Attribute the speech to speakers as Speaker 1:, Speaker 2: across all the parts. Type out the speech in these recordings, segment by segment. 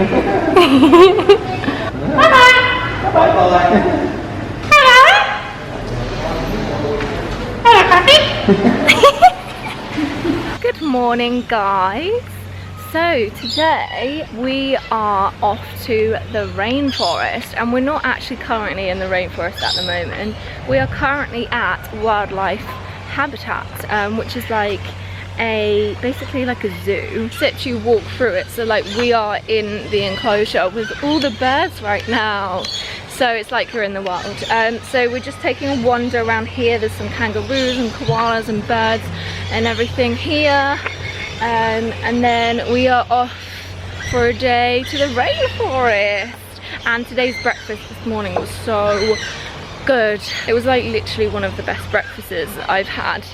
Speaker 1: Good morning, guys. So today we are off to the rainforest, and we're not actually currently in the rainforest at the moment. We are currently at wildlife habitat, which is like basically like a zoo. Except you walk through it, so like we are in the enclosure with all the birds right now. So it's like you're in the wild. So we're just taking a wander around here. There's some kangaroos and koalas and birds and everything here. And then we are off for a day to the rainforest. And today's breakfast this morning was so good. It was like literally one of the best breakfasts I've had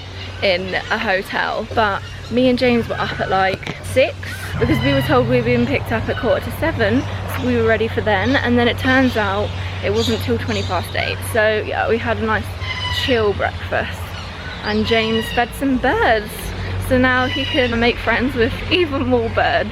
Speaker 1: in a hotel. But me and James were up at like 6 because we were told we were being picked up at 7:15, so we were ready for then. And then it turns out it wasn't till 8:20. So yeah, we had a nice chill breakfast and James fed some birds, so now he can make friends with even more birds.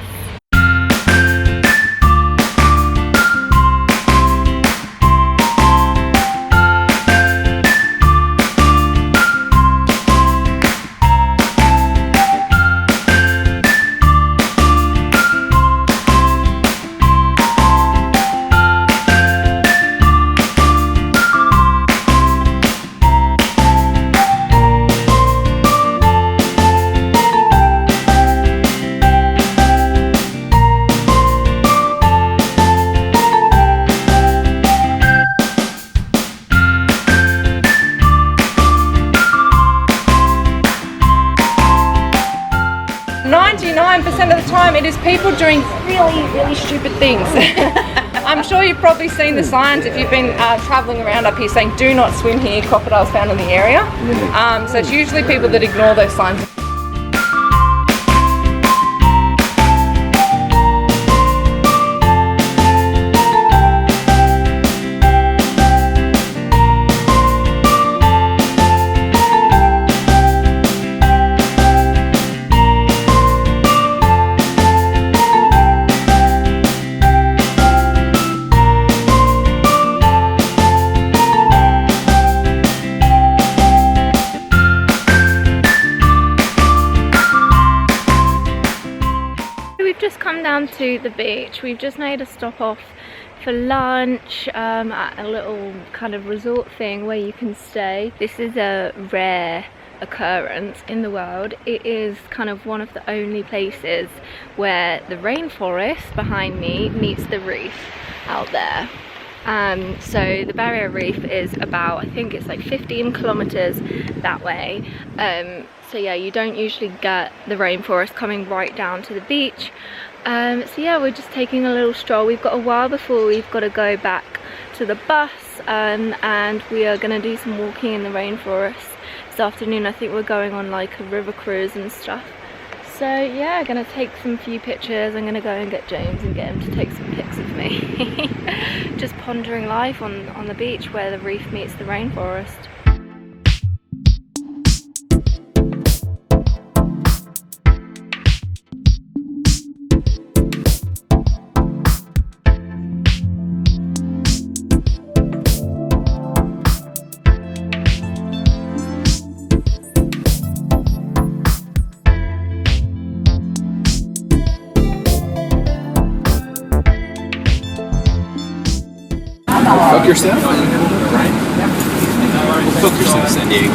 Speaker 2: 99% of the time it is people doing really stupid things. I'm sure you've probably seen the signs if you've been travelling around up here saying do not swim here, crocodiles found in the area. So it's usually people that ignore those signs.
Speaker 1: To the beach. We've just made a stop off for lunch at a little kind of resort thing where you can stay. This is a rare occurrence in the world. It is kind of one of the only places where the rainforest behind me meets the reef out there. So the barrier reef is about, I think it's like 15 kilometers that way. So yeah, you don't usually get the rainforest coming right down to the beach. So yeah, we're just taking a little stroll. We've got a while before we've got to go back to the bus, and we are going to do some walking in the rainforest this afternoon. I think we're going on like a river cruise and stuff. So yeah, I'm going to take some few pictures. I'm going to go and get James and get him to take some pics of me. Just pondering life on the beach where the reef meets the rainforest.
Speaker 3: Fuck yourself? Right? Yeah. Fuck yourself, San Diego.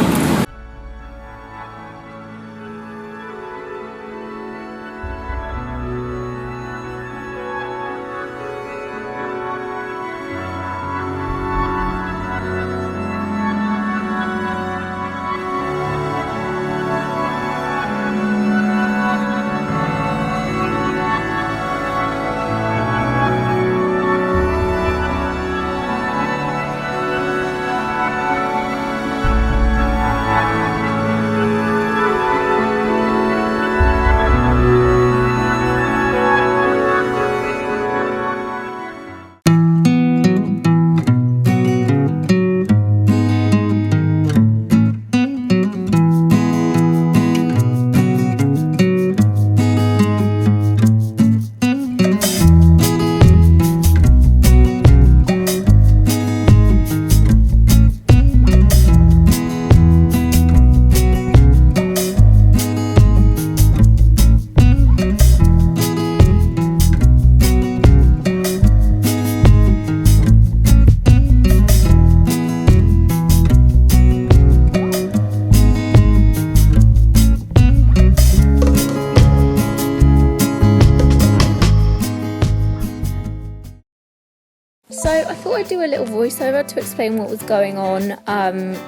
Speaker 1: I thought I'd do a little voiceover to explain what was going on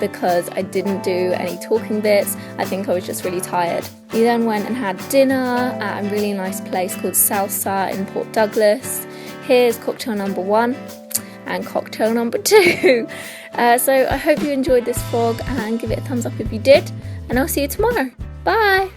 Speaker 1: because I didn't do any talking bits. I think I was just really tired. We then went and had dinner at a really nice place called Salsa in Port Douglas. Here's cocktail number 1 and cocktail number 2. So I hope you enjoyed this vlog and give it a thumbs up if you did, and I'll see you tomorrow. Bye!